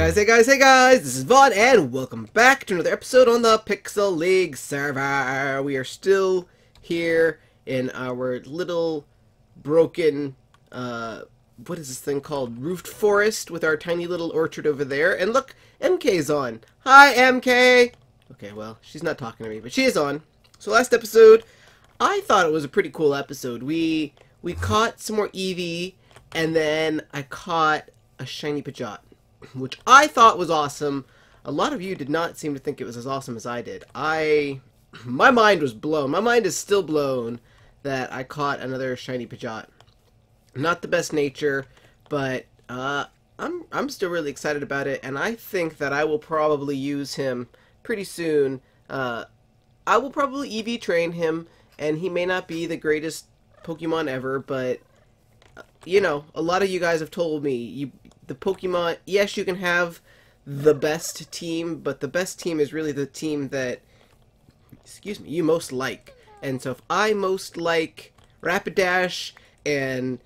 Hey guys, this is Vaughn, and welcome back to another episode on the Pixel League server. We are still here in our little broken, what is this thing called? Roofed forest with our tiny little orchard over there. And look, MK's on. Hi, MK! Okay, well, she's not talking to me, but she is on. So last episode, I thought it was a pretty cool episode. We caught some more Eevee, and then I caught a shiny Pidgeot, which I thought was awesome. A lot of you did not seem to think it was as awesome as I did. My mind was blown. My mind is still blown that I caught another shiny Pidgeot. Not the best nature, but I'm still really excited about it, and I think that I will probably use him pretty soon. I will probably EV train him, and he may not be the greatest Pokemon ever, but you know, a lot of you guys have told me the Pokemon, yes, you can have the best team, but the best team is really the team that, excuse me, you most like. And so if I most like Rapidash and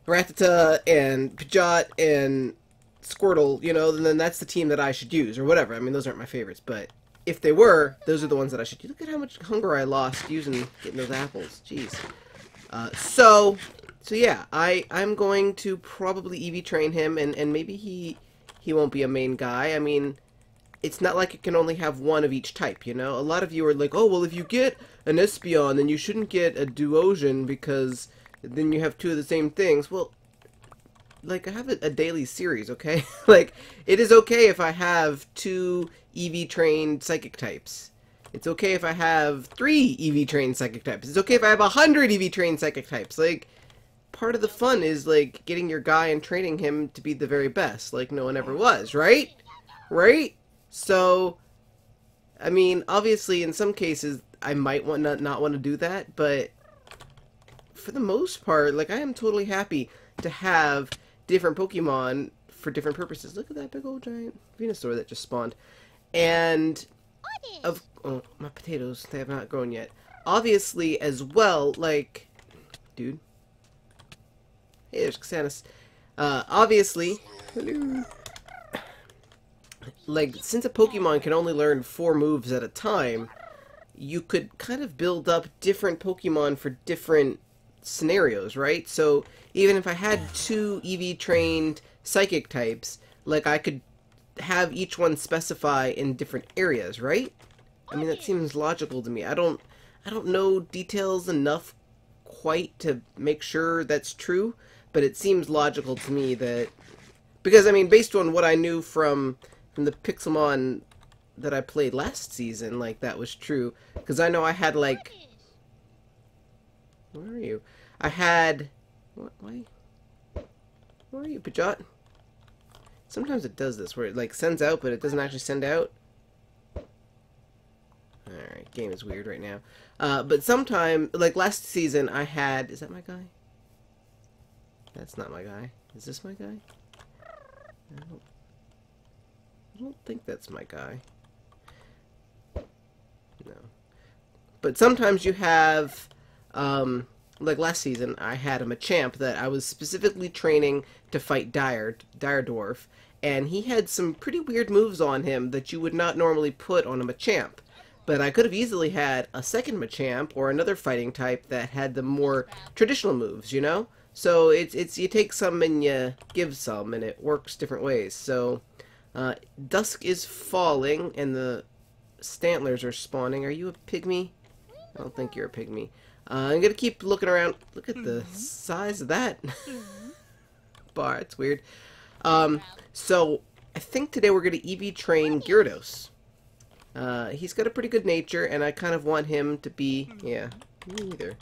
Rattata and Pidgeot and Squirtle, you know, then that's the team that I should use, or whatever. I mean, those aren't my favorites, but if they were, those are the ones that I should use. Look at how much hunger I lost getting those apples. Jeez. So yeah, I'm going to probably EV train him, and maybe he won't be a main guy. I mean, it's not like it can only have one of each type, you know? A lot of you are like, oh, well, if you get an Espeon, then you shouldn't get a Duosion, because then you have two of the same things. Well, like, I have a daily series, okay? Like, it is okay if I have 2 EV-trained Psychic types. It's okay if I have 3 EV-trained Psychic types. It's okay if I have 100 EV-trained Psychic types. Like, part of the fun is, like, getting your guy and training him to be the very best, like no one ever was, right? Right? So, I mean, obviously, in some cases, I might not want to do that, but for the most part, like, I am totally happy to have different Pokemon for different purposes. Look at that big old giant Venusaur that just spawned. And, oh, my potatoes, they have not grown yet. Obviously, as well, like, dude. Hey, there's Xanis. Obviously, hello. Like, since a Pokemon can only learn 4 moves at a time, you could kind of build up different Pokemon for different scenarios, right? So, even if I had 2 EV-trained Psychic types, like, I could have each one specify in different areas, right? I mean, that seems logical to me. I don't know details enough quite to make sure that's true, but it seems logical to me that, because, I mean, based on what I knew from the Pixelmon that I played last season, like, that was true. Because I know I had, like, where are you? I had, what, why? Where are you, Pidgeot? Sometimes it does this, where it, like, sends out, but it doesn't actually send out. Alright, game is weird right now. But sometime, like, last season, I had, is that my guy? That's not my guy. Is this my guy? I don't think that's my guy. No. But sometimes you have, like last season, I had a Machamp that I was specifically training to fight Dire Dwarf, and he had some pretty weird moves on him that you would not normally put on a Machamp. But I could have easily had a second Machamp or another fighting type that had the more traditional moves, you know? So it's you take some and you give some, and it works different ways. So dusk is falling, and the Stantlers are spawning. Are you a pygmy? I don't think you're a pygmy. I'm gonna keep looking around. Look at the size of that bar. It's weird. So I think today we're gonna EV train Gyarados. He's got a pretty good nature, and I kind of want him to be, yeah, me either.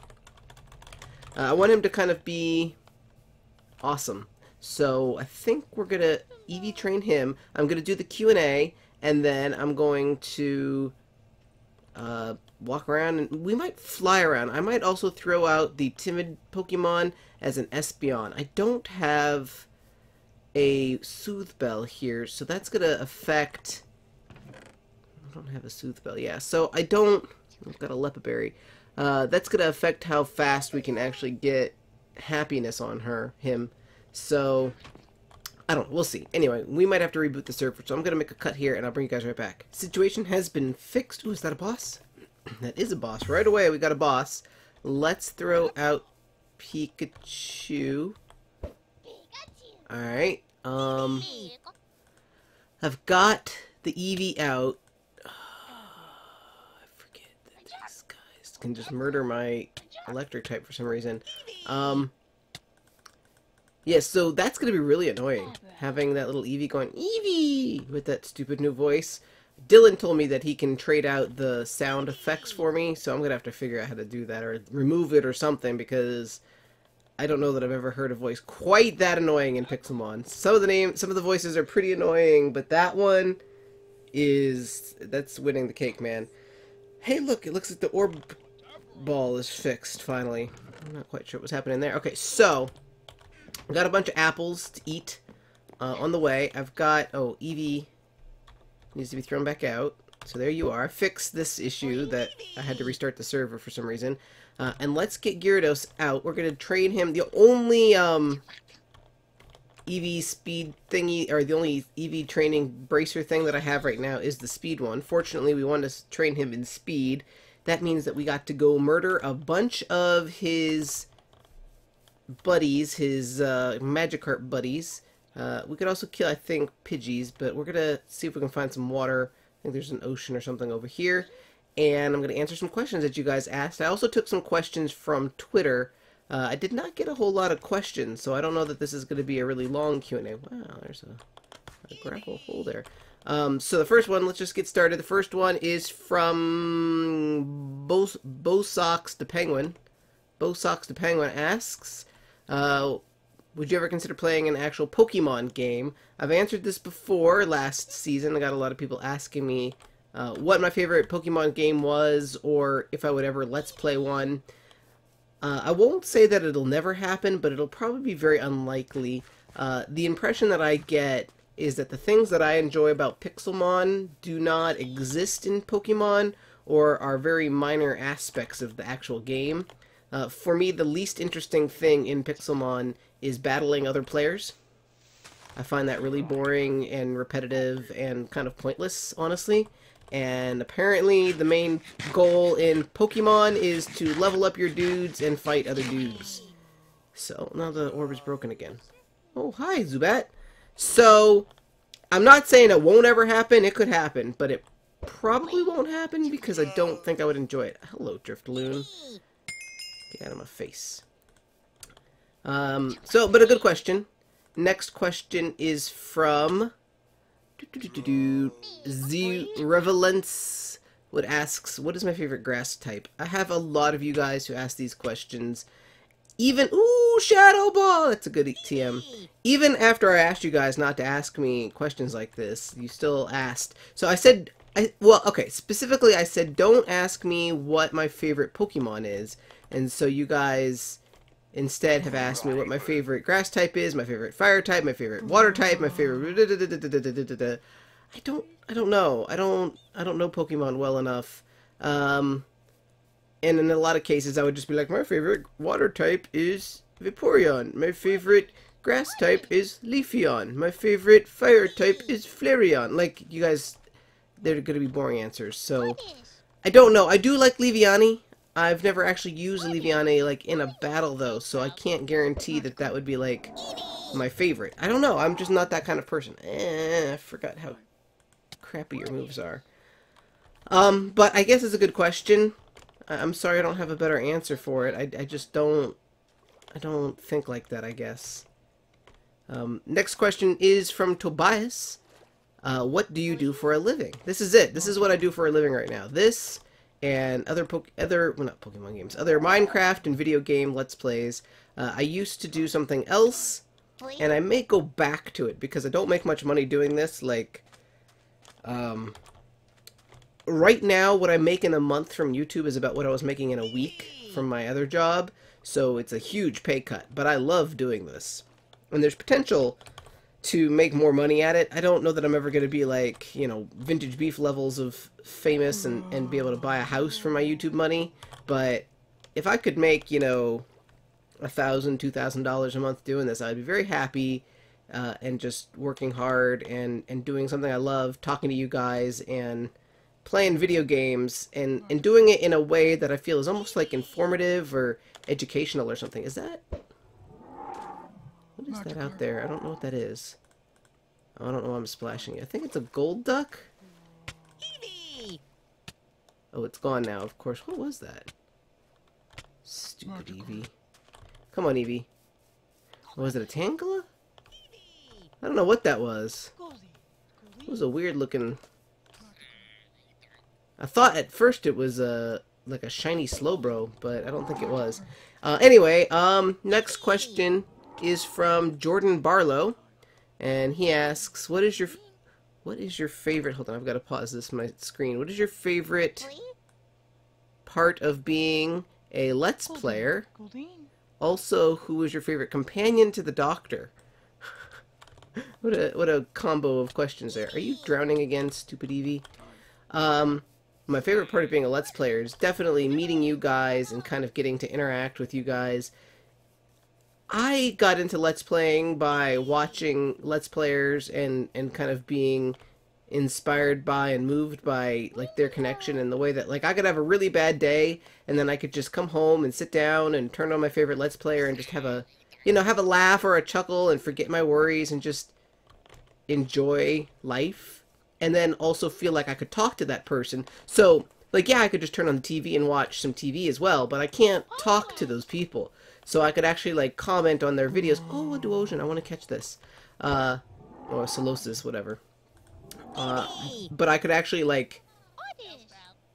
I want him to kind of be awesome. So I think we're going to EV train him. I'm going to do the Q&A, and then I'm going to walk around, and we might fly around. I might also throw out the timid Pokemon as an Espeon. I don't have a Soothe Bell here, so that's going to affect... I don't have a Soothe Bell, yeah. So I don't... I've got a Lepaberry. That's going to affect how fast we can actually get happiness on him. So I don't know. We'll see. Anyway, we might have to reboot the server, so I'm going to make a cut here, and I'll bring you guys right back. Situation has been fixed. Ooh, is that a boss? That is a boss. Right away, we got a boss. Let's throw out Pikachu. Alright. I've got the Eevee out. I forget that these guys can just murder my electric type for some reason. Yeah, so that's going to be really annoying, having that little Eevee going, Eevee, with that stupid new voice. Dylan told me that he can trade out the sound effects for me, so I'm going to have to figure out how to do that, or remove it or something, because I don't know that I've ever heard a voice quite that annoying in Pixelmon. Some of the voices are pretty annoying, but that one that's winning the cake, man. Hey, look, it looks like the orb ball is fixed, finally. I'm not quite sure what's happening there. Okay, so I've got a bunch of apples to eat on the way. I've got, Eevee needs to be thrown back out. So there you are. Fix this issue that I had to restart the server for some reason. And let's get Gyarados out. We're going to train him. The only Eevee speed thingy, or the only Eevee training bracer thing that I have right now is the speed one. Fortunately, we want to train him in speed. That means that we got to go murder a bunch of his buddies, his Magikarp buddies. We could also kill, I think, Pidgeys, but we're going to see if we can find some water. I think there's an ocean or something over here. And I'm going to answer some questions that you guys asked. I also took some questions from Twitter. I did not get a whole lot of questions, so I don't know that this is going to be a really long Q&A. Wow, there's a gravel hole there. So the first one, let's just get started. The first one is from Bosox the Penguin. Bosox the Penguin asks, would you ever consider playing an actual Pokemon game? I've answered this before last season. I got a lot of people asking me what my favorite Pokemon game was, or if I would ever Let's Play one. I won't say that it'll never happen, but it'll probably be very unlikely. The impression that I get is that the things that I enjoy about Pixelmon do not exist in Pokemon, or are very minor aspects of the actual game. For me, the least interesting thing in Pixelmon is battling other players. I find that really boring and repetitive and kind of pointless, honestly. And apparently the main goal in Pokemon is to level up your dudes and fight other dudes. So, now the orb is broken again. Oh, hi, Zubat. So, I'm not saying it won't ever happen. It could happen, but it probably won't happen because I don't think I would enjoy it. Hello, Driftloon. Get out of my face. But a good question. Next question is from Revelance, what asks, what is my favorite grass type? I have a lot of you guys who ask these questions. Even, ooh, Shadow Ball! That's a good TM. Even after I asked you guys not to ask me questions like this, you still asked. So I said, specifically I said don't ask me what my favorite Pokemon is. And so you guys instead have asked me what my favorite grass type is, my favorite fire type, my favorite water type, my favorite I don't know. I don't know Pokemon well enough. And in a lot of cases I would just be like, my favorite water type is Vaporeon. My favorite grass type is Leafeon. My favorite fire type is Flareon. Like, you guys, they're going to be boring answers. So, I don't know. I do like Leafeon. I've never actually used Leafeon like in a battle though, so I can't guarantee that that would be like my favorite. I don't know. I'm just not that kind of person. I forgot how crappy your moves are. But I guess it's a good question. I'm sorry I don't have a better answer for it. I just don't. I don't think like that, I guess. Next question is from Tobias. What do you do for a living? This is it. This is what I do for a living right now. This and other not Pokemon games, other Minecraft and video game Let's Plays. I used to do something else, and I may go back to it because I don't make much money doing this. Like, right now, what I make in a month from YouTube is about what I was making in a week from my other job, so it's a huge pay cut, but I love doing this. And there's potential to make more money at it. I don't know that I'm ever going to be like, you know, Vintage Beef levels of famous and be able to buy a house for my YouTube money, but if I could make, you know, $1,000, $2,000 a month doing this, I'd be very happy. and just working hard and doing something I love, talking to you guys and playing video games and doing it in a way that I feel is almost like informative or educational or something. Is that... What is that out there? I don't know what that is. Oh, I don't know why I'm splashing it. I think it's a gold duck? Oh, it's gone now, of course. What was that? Stupid Eevee. Come on, Eevee. Oh, was it a Tangela? I don't know what that was. It was a weird looking... I thought at first it was like a shiny Slowbro, but I don't think it was. Anyway, next question is from Jordan Barlow, and he asks, what is your favorite... Hold on, I've got to pause this on my screen. What is your favorite part of being a Let's Player? Also, who is your favorite companion to the Doctor? What a combo of questions there. Are you drowning again, stupid Eevee? My favorite part of being a Let's Player is definitely meeting you guys and kind of getting to interact with you guys. I got into Let's Playing by watching Let's Players and kind of being inspired by and moved by like their connection and the way that like I could have a really bad day and then I could just come home and sit down and turn on my favorite Let's Player and just have a, you know, have a laugh or a chuckle and forget my worries and just enjoy life. And then also feel like I could talk to that person. So, like, yeah, I could just turn on the TV and watch some TV as well, but I can't talk to those people. So I could actually, like, comment on their videos. Oh, a Duosion, I want to catch this. Or a Solosis, whatever. But I could actually, like,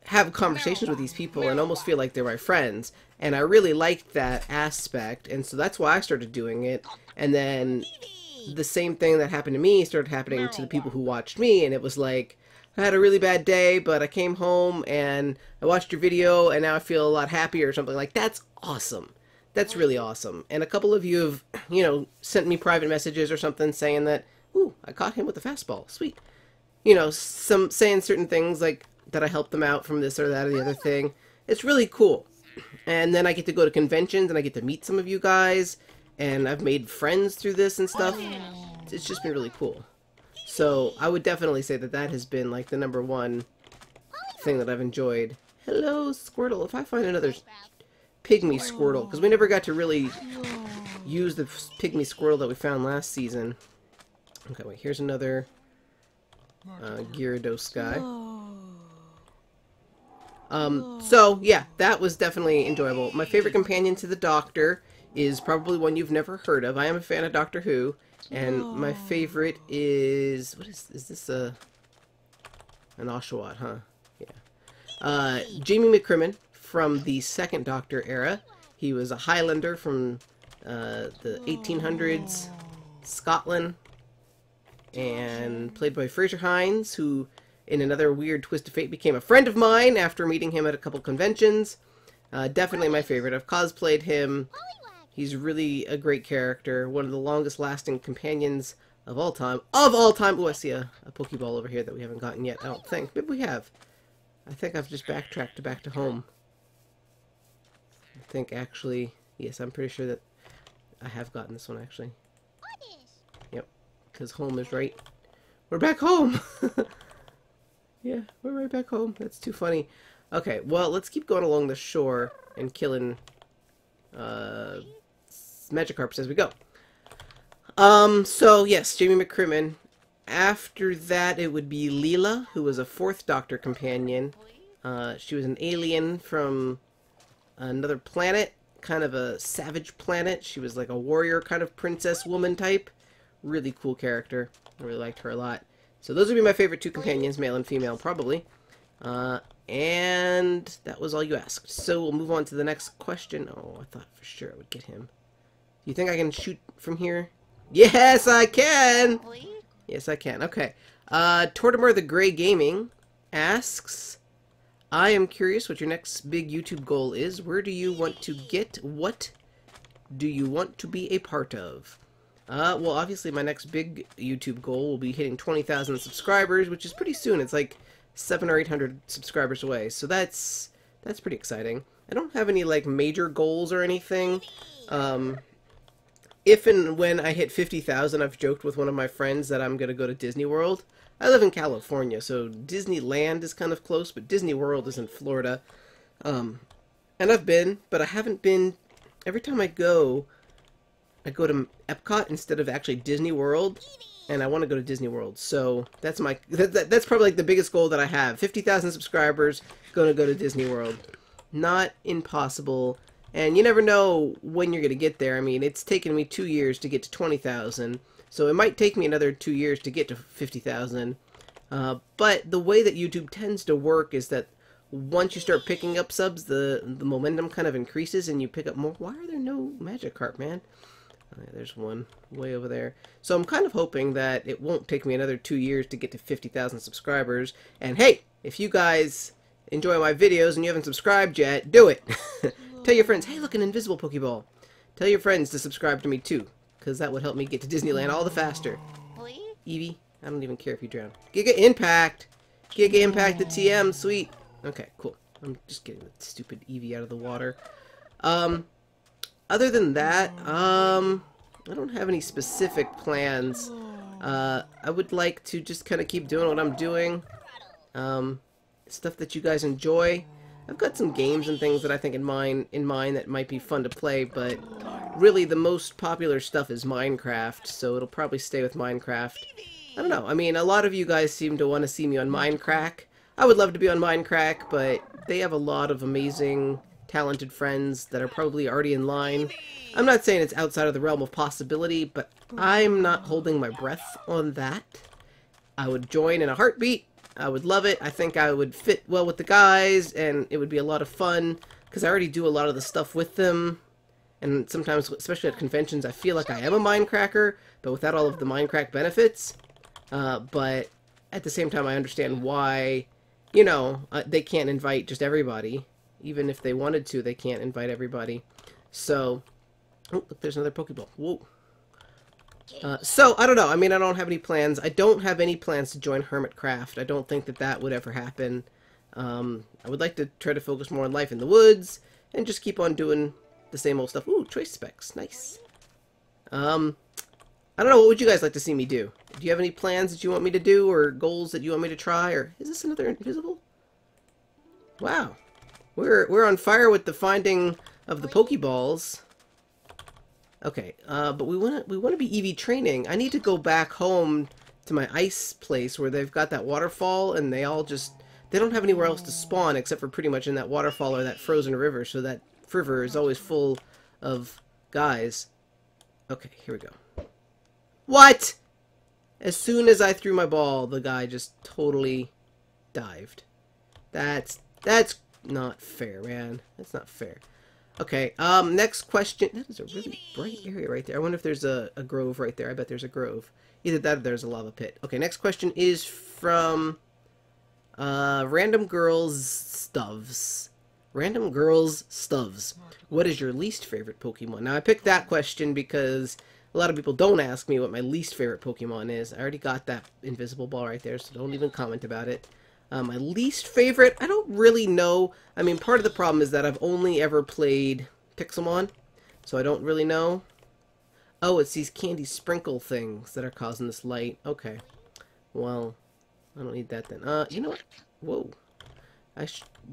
have conversations with these people and almost feel like they're my friends. And I really liked that aspect, and so that's why I started doing it. And then the same thing that happened to me started happening to the people who watched me, and it was like, I had a really bad day, but I came home and I watched your video and now I feel a lot happier or something. Like, that's awesome. That's really awesome. And a couple of you have, you know, sent me private messages or something saying that, ooh, I caught him with a fastball. Sweet. You know, some saying certain things like that I helped them out from this or that or the other thing. It's really cool. And then I get to go to conventions and I get to meet some of you guys. And I've made friends through this and stuff. It's just been really cool. So I would definitely say that that has been like the #1 thing that I've enjoyed. Hello, Squirtle. If I find another pygmy Squirtle, because we never got to really use the pygmy Squirtle that we found last season. Okay, wait, here's another Gyarados guy. So yeah, that was definitely enjoyable. My favorite companion to the Doctor is probably one you've never heard of. I am a fan of Doctor Who, and my favorite is... What is this an Oshawott, huh? Yeah. Jamie McCrimmon from the second Doctor era. He was a Highlander from the 1800s, Scotland, and played by Fraser Hines, who, in another weird twist of fate, became a friend of mine after meeting him at a couple conventions. Definitely my favorite. I've cosplayed him. He's really a great character. One of the longest lasting companions of all time. Of all time! Oh, I see a Pokeball over here that we haven't gotten yet. I don't think. Maybe we have. I think I've just backtracked back to home. I think actually... Yes, I'm pretty sure that I have gotten this one actually. Yep. Because home is right... We're back home! Yeah, we're right back home. That's too funny. Okay, well, let's keep going along the shore and killing... Magikarps as we go. So yes, Jamie McCrimmon. After that, it would be Leela, who was a 4th Doctor companion. She was an alien from another planet, kind of a savage planet. She was like a warrior kind of princess woman type. Really cool character. I really liked her a lot. So those would be my favorite 2 companions, male and female, probably. And that was all you asked. So we'll move on to the next question. Oh, I thought for sure I would get him. Do you think I can shoot from here? Yes, I can! Yes, I can. Okay. Tortimer the Grey Gaming asks, I am curious what your next big YouTube goal is. Where do you want to get? What do you want to be a part of? Well, obviously my next big YouTube goal will be hitting 20,000 subscribers, which is pretty soon. It's like 700 or 800 subscribers away. So that's pretty exciting. I don't have any like major goals or anything. if and when I hit 50,000, I've joked with one of my friends that I'm going to go to Disney World. I live in California, so Disneyland is kind of close, but Disney World is in Florida. And I've been, but I haven't been. Every time I go to Epcot instead of actually Disney World, and I want to go to Disney World. So that's that's probably like the biggest goal that I have. 50,000 subscribers, going to go to Disney World. Not impossible, and you never know when you're going to get there. I mean, it's taken me 2 years to get to 20,000, so it might take me another 2 years to get to 50,000. But the way that YouTube tends to work is that once you start picking up subs, the momentum kind of increases and you pick up more. Why are there no Magikarp, man? There's one way over there. So I'm kind of hoping that it won't take me another 2 years to get to 50,000 subscribers. And hey, if you guys enjoy my videos and you haven't subscribed yet, do it. Tell your friends, hey, look, an invisible Pokeball. Tell your friends to subscribe to me too, because that would help me get to Disneyland all the faster. Eevee, I don't even care if you drown. Giga Impact! Giga Impact the TM, sweet. Okay, cool. I'm just getting the stupid Eevee out of the water. Other than that, I don't have any specific plans. I would like to just kind of keep doing what I'm doing. Stuff that you guys enjoy. I've got some games and things that I think in mind that might be fun to play, but really the most popular stuff is Minecraft, so it'll probably stay with Minecraft. I don't know. I mean, a lot of you guys seem to want to see me on Minecraft. I would love to be on Minecraft, but they have a lot of amazing, talented friends that are probably already in line. I'm not saying it's outside of the realm of possibility, but I'm not holding my breath on that. I would join in a heartbeat. I would love it. I think I would fit well with the guys, and it would be a lot of fun, because I already do a lot of the stuff with them. And sometimes, especially at conventions, I feel like I am a Minecracker, but without all of the Minecraft benefits. But at the same time, I understand why, you know, they can't invite just everybody. Even if they wanted to, they can't invite everybody. So, oh, look, there's another Pokeball. Whoa. So, I don't know. I mean, I don't have any plans. I don't have any plans to join Hermitcraft. I don't think that that would ever happen. I would like to try to focus more on life in the woods and just keep on doing the same old stuff. Ooh, choice specs. Nice. I don't know. What would you guys like to see me do? Do you have any plans that you want me to do or goals that you want me to try? Or is this another invisible? Wow. We're on fire with the finding of the Pokeballs. Okay, but we want to be EV training. I need to go back home to my ice place where they've got that waterfall, and they don't have anywhere else to spawn except for pretty much in that waterfall or that frozen river. So that river is always full of guys. Okay, here we go. What? As soon as I threw my ball, the guy just totally dived. That's not fair, man. That's not fair. Okay, next question. That is a really bright area right there. I wonder if there's a grove right there. I bet there's a grove. Either that or there's a lava pit. Okay, next question is from Random Girls Stuvs. Random Girls Stuvs. What is your least favorite Pokemon? Now, I picked that question because a lot of people don't ask me what my least favorite Pokemon is. I already got that invisible ball right there, so don't even comment about it. My least favorite, I don't really know. I mean, part of the problem is that I've only ever played Pixelmon, so I don't really know. Oh, it's these candy sprinkle things that are causing this light. Okay. Well, I don't need that then. You know what? Whoa.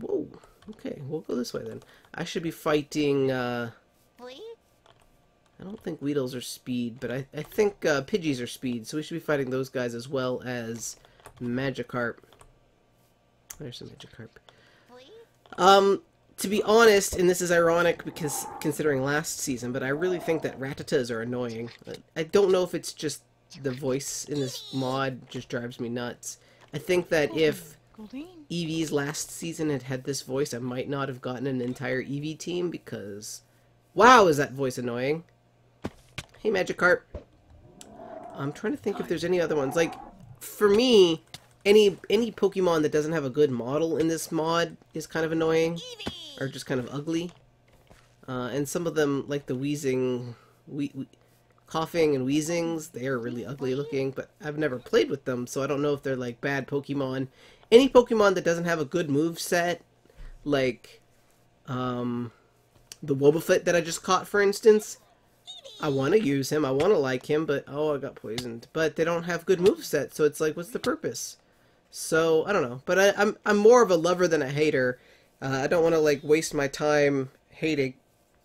Whoa. Okay, we'll go this way then. I should be fighting, I don't think Weedles are speed, but I think Pidgeys are speed, so we should be fighting those guys as well as Magikarp. There's some Magikarp. To be honest, and this is ironic because considering last season, but I really think that Rattatas are annoying. I don't know if it's just the voice in this mod just drives me nuts. I think that if Eevee's last season had had this voice, I might not have gotten an entire Eevee team because, wow, is that voice annoying. Hey, Magikarp. I'm trying to think if there's any other ones. Like, for me, any Pokemon that doesn't have a good model in this mod is kind of annoying, or just kind of ugly. And some of them, like the coughing and wheezings, they are really ugly looking, but I've never played with them, so I don't know if they're like bad Pokemon. Any Pokemon that doesn't have a good move set, like the Wobbuffet that I just caught, for instance, I want to use him, I want to like him, but oh, I got poisoned. But they don't have good movesets, so it's like, what's the purpose? So, I don't know. But I'm more of a lover than a hater. I don't want to, like, waste my time hating,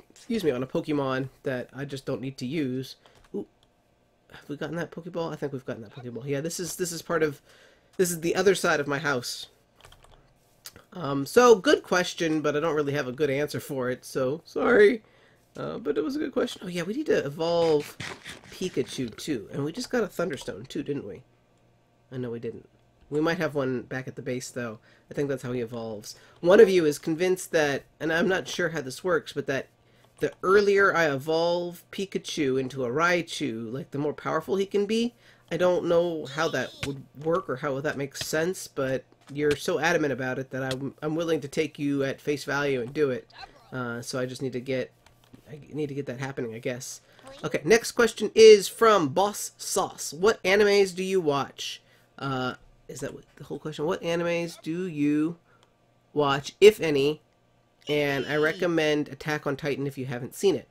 excuse me, on a Pokemon that I just don't need to use. Ooh, have we gotten that Pokeball? I think we've gotten that Pokeball. Yeah, this is the other side of my house. So, good question, but I don't really have a good answer for it, so sorry. But it was a good question. Oh yeah, we need to evolve Pikachu too. And we just got a Thunderstone too, didn't we? I know we didn't. We might have one back at the base though. I think that's how he evolves. One of you is convinced that, and I'm not sure how this works, but that the earlier I evolve Pikachu into a Raichu, like the more powerful he can be. I don't know how that would work or how that makes sense, but you're so adamant about it that I'm willing to take you at face value and do it. So I just need to get that happening, I guess. Okay, next question is from Boss Sauce. What animes do you watch? Is that the whole question? What animes do you watch, if any? And I recommend Attack on Titan if you haven't seen it.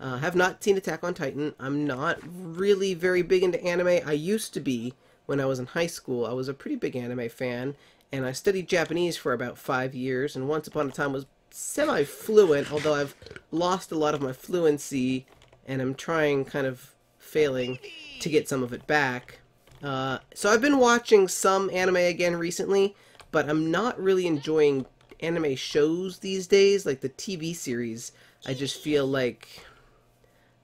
Have not seen Attack on Titan. I'm not really very big into anime. I used to be when I was in high school. I was a pretty big anime fan, and I studied Japanese for about 5 years, and once upon a time was semi-fluent, although I've lost a lot of my fluency, and I'm trying, kind of failing, to get some of it back. So I've been watching some anime again recently, but I'm not really enjoying anime shows these days, like the TV series. I just feel like,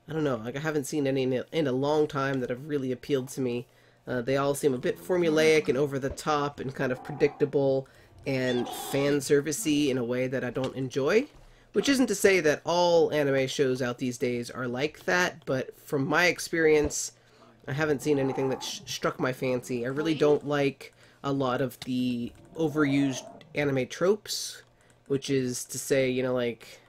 I don't know, like I haven't seen any in a long time that have really appealed to me. They all seem a bit formulaic and over the top and kind of predictable and fan servicey in a way that I don't enjoy. Which isn't to say that all anime shows out these days are like that, but from my experience, I haven't seen anything that struck my fancy. I really don't like a lot of the overused anime tropes, which is to say, you know, like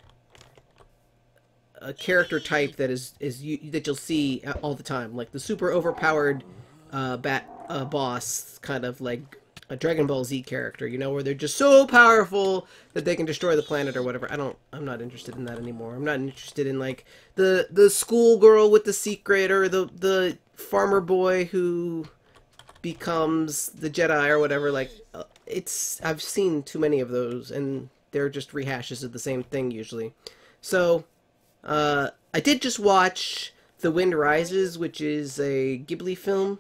a character type that that you'll see all the time, like the super overpowered boss, kind of like a Dragon Ball Z character, you know, where they're just so powerful that they can destroy the planet or whatever. I'm not interested in that anymore. I'm not interested in like the schoolgirl with the secret or the farmer boy who becomes the Jedi or whatever. Like I've seen too many of those, and they're just rehashes of the same thing usually. So I did just watch The Wind Rises, which is a Ghibli film.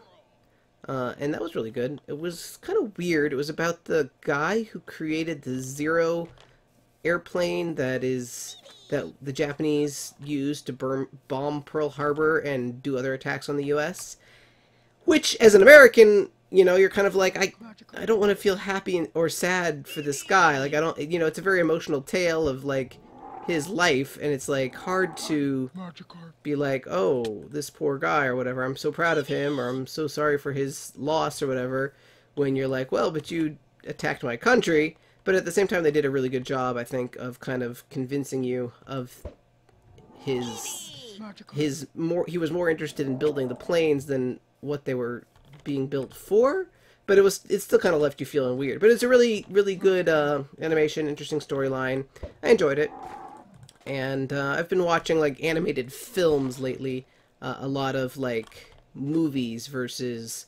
And that was really good. It was kind of weird. It was about the guy who created the Zero airplane that the Japanese used to bomb Pearl Harbor and do other attacks on the U.S. Which, as an American, you know, you're kind of like, I don't want to feel happy or sad for this guy. Like, I don't, you know, it's a very emotional tale of, like, his life, and it's, like, hard to be like, oh, this poor guy or whatever, I'm so proud of him, or I'm so sorry for his loss or whatever, when you're like, well, but you attacked my country. But at the same time, they did a really good job, I think, of kind of convincing you of he was more interested in building the planes than what they were being built for. But it still kind of left you feeling weird. But it's a really, really good animation, interesting storyline. I enjoyed it. And I've been watching, like, animated films lately. A lot of, like, movies versus,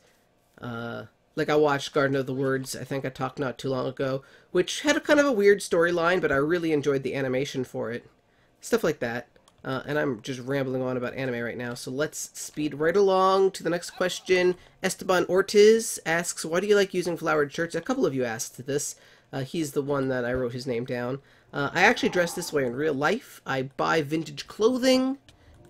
like, I watched Garden of the Words, I think I talked not too long ago, which had a kind of a weird storyline, but I really enjoyed the animation for it. Stuff like that. And I'm just rambling on about anime right now, so let's speed right along to the next question. Esteban Ortiz asks, why do you like using flowered shirts? A couple of you asked this. He's the one that I wrote his name down. I actually dress this way in real life. I buy vintage clothing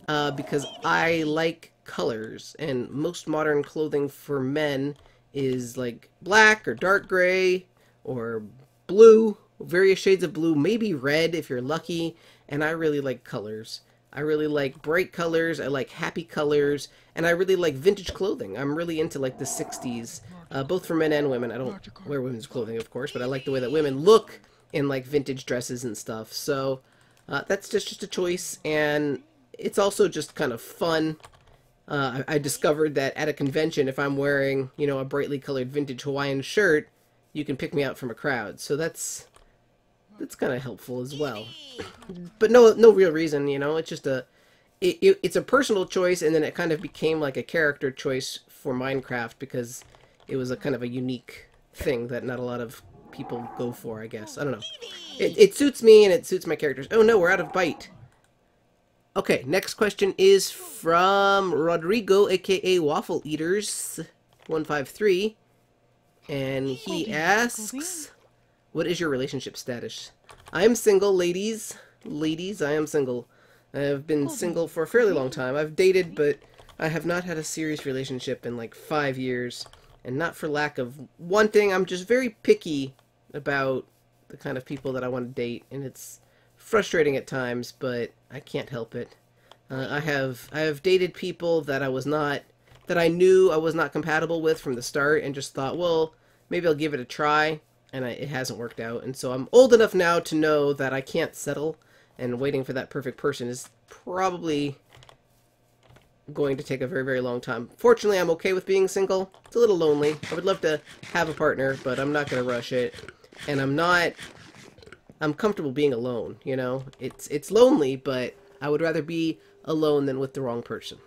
because I like colors, and most modern clothing for men is like black or dark gray or blue, various shades of blue, maybe red if you're lucky, and I really like colors. I really like bright colors, I like happy colors, and I really like vintage clothing. I'm really into like the 60s, both for men and women. I don't wear women's clothing, of course, but I like the way that women look in like vintage dresses and stuff. So that's just a choice, and it's also just kind of fun. I discovered that at a convention, if I'm wearing, you know, a brightly colored vintage Hawaiian shirt, you can pick me out from a crowd. So that's kind of helpful as well. But no real reason, you know. It's just it's a personal choice, and then it kind of became like a character choice for Minecraft because it was a kind of a unique thing that not a lot of people go for, I guess. I don't know. It suits me and it suits my characters. Oh no, we're out of bite. Okay, next question is from Rodrigo, aka Waffle Eaters 153, and he asks, "What is your relationship status?" I am single, ladies. Ladies, I am single. I have been single for a fairly long time. I've dated, but I have not had a serious relationship in like 5 years, and not for lack of wanting. I'm just very picky about the kind of people that I want to date, and it's frustrating at times, but I can't help it. I have dated people that I knew I was not compatible with from the start, and just thought, well, maybe I'll give it a try, and it hasn't worked out. And so I'm old enough now to know that I can't settle, and waiting for that perfect person is probably going to take a very, very long time. Fortunately, I'm okay with being single. It's a little lonely. I would love to have a partner, but I'm not going to rush it. And I'm comfortable being alone, you know? It's lonely, but I would rather be alone than with the wrong person.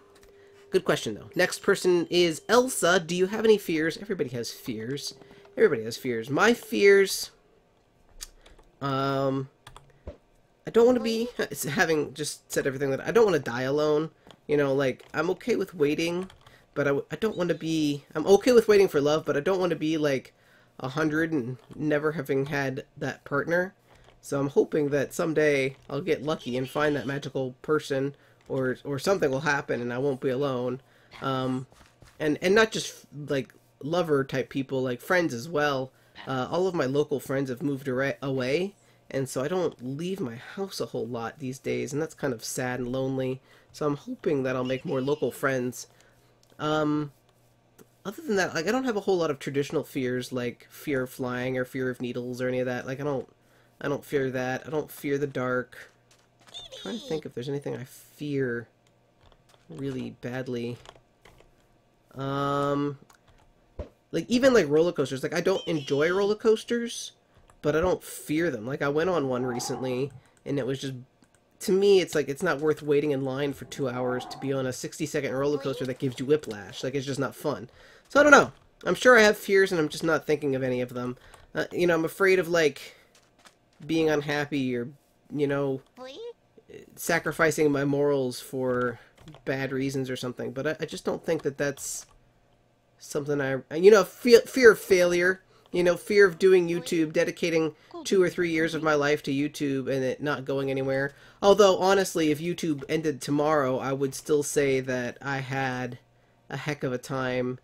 Good question, though. Next person is Elsa. Do you have any fears? Everybody has fears. Everybody has fears. My fears... I don't want to be... Having just said everything, that I don't want to die alone. You know, like, I'm okay with waiting, but I don't want to be... I'm okay with waiting for love, but I don't want to be, like, 100 and never having had that partner. So I'm hoping that someday I'll get lucky and find that magical person, or something will happen and I won't be alone. And not just like lover type people, like friends as well. All of my local friends have moved away, and so I don't leave my house a whole lot these days, and that's kind of sad and lonely. So I'm hoping that I'll make more local friends. Other than that, like, I don't have a whole lot of traditional fears, like fear of flying or fear of needles or any of that. Like, I don't fear that. I don't fear the dark. I'm trying to think if there's anything I fear really badly. Like, even like roller coasters. Like, I don't enjoy roller coasters, but I don't fear them. Like, I went on one recently, and it was just, to me, it's like, it's not worth waiting in line for 2 hours to be on a 60-second roller coaster that gives you whiplash. Like, it's just not fun. So I don't know. I'm sure I have fears, and I'm just not thinking of any of them. You know, I'm afraid of, like, being unhappy or, you know, sacrificing my morals for bad reasons or something. But I just don't think that that's something you know, fear of failure. You know, fear of doing YouTube, dedicating 2 or 3 years of my life to YouTube and it not going anywhere. Although, honestly, if YouTube ended tomorrow, I would still say that I had a heck of a time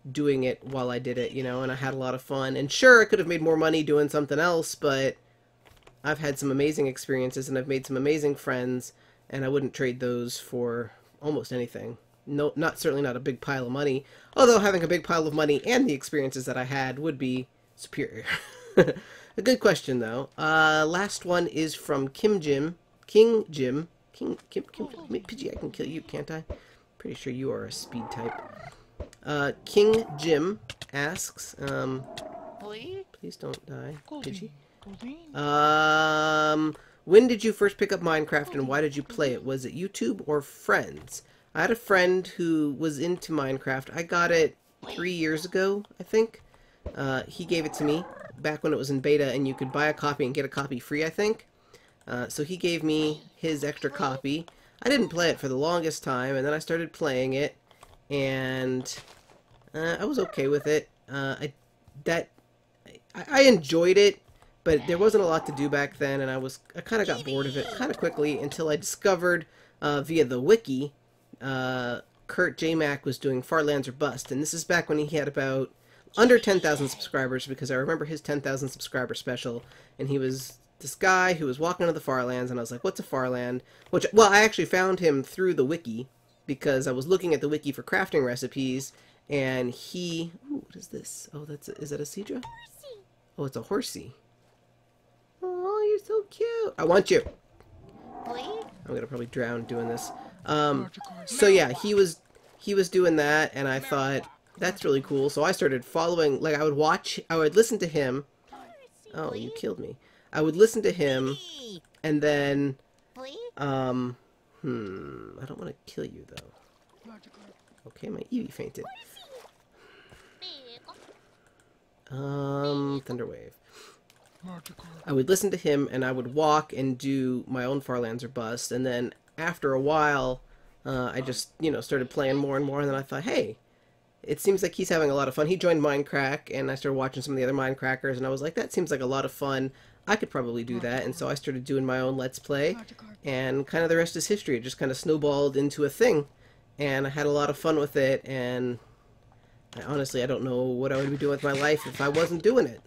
doing it while I did it, you know, and I had a lot of fun. And sure, I could have made more money doing something else, but I've had some amazing experiences and I've made some amazing friends, and I wouldn't trade those for almost anything. No, certainly not a big pile of money. Although having a big pile of money and the experiences that I had would be superior. A good question, though. Last one is from King Jim. Pidgey, I can kill you, can't I? Pretty sure you are a speed type. King Jim asks, please don't die, Pidgey. When did you first pick up Minecraft and why did you play it? Was it YouTube or friends? I had a friend who was into Minecraft. I got it 3 years ago, I think. He gave it to me back when it was in beta and you could buy a copy and get a copy free, I think. So he gave me his extra copy. I didn't play it for the longest time, and then I started playing it, and I was okay with it. I enjoyed it, but there wasn't a lot to do back then, and I kind of got bored of it kind of quickly until I discovered via the wiki Kurt J. Mac was doing Farlands or Bust, and this is back when he had about under 10,000 subscribers, because I remember his 10,000 subscriber special, and he was this guy who was walking into the Farlands, and I was like, what's a Farland? Well, I actually found him through the wiki, because I was looking at the wiki for crafting recipes, and he... Ooh, what is this? Oh, is that a Seadra? Oh, it's a horsey. Oh, you're so cute. I want you. I'm gonna probably drown doing this. So yeah, he was doing that, and I thought, that's really cool. So I started following, like, I would listen to him. Oh, you killed me. I would listen to him, and then, I don't want to kill you, though. Okay, my Eevee fainted. Thunderwave. I would listen to him, and I would walk and do my own Farlands or Bust, and then after a while, I just, started playing more and more, and then I thought, hey, it seems like he's having a lot of fun. He joined Minecraft, and I started watching some of the other Minecrackers, and I was like, that seems like a lot of fun. I could probably do that, and so I started doing my own Let's Play, and kind of the rest is history. It just kind of snowballed into a thing, and I had a lot of fun with it, and honestly, I don't know what I would be doing with my life if I wasn't doing it.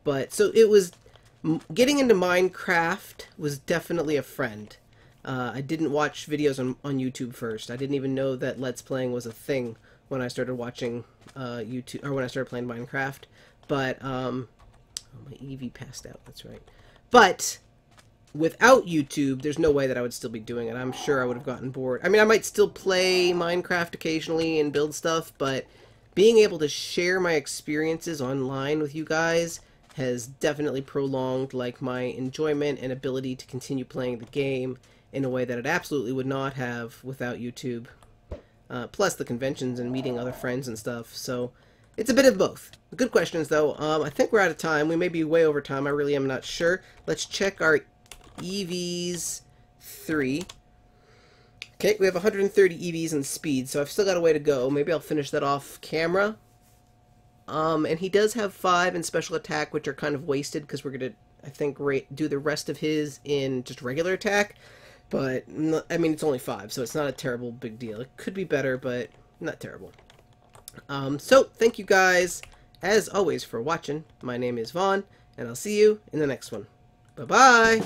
But, so it was, getting into Minecraft was definitely a friend. I didn't watch videos on YouTube first. I didn't even know that Let's Playing was a thing when I started watching YouTube, or when I started playing Minecraft. But, oh, my Eevee passed out, that's right. But, without YouTube, there's no way that I would still be doing it. I'm sure I would have gotten bored. I mean, I might still play Minecraft occasionally and build stuff, but being able to share my experiences online with you guys has definitely prolonged, like, my enjoyment and ability to continue playing the game in a way that it absolutely would not have without YouTube. Plus the conventions and meeting other friends and stuff, so it's a bit of both. Good questions, though. I think we're out of time. We may be way over time. I really am not sure. Let's check our EVs 3. Okay, we have 130 EVs in speed, so I've still got a way to go. Maybe I'll finish that off camera. And he does have 5 in special attack, which are kind of wasted because we're going to, I think, do the rest of his in just regular attack. But, I mean, it's only 5, so it's not a terrible big deal. It could be better, but not terrible. So, thank you guys, as always, for watching. My name is Vaughn, and I'll see you in the next one. Bye-bye!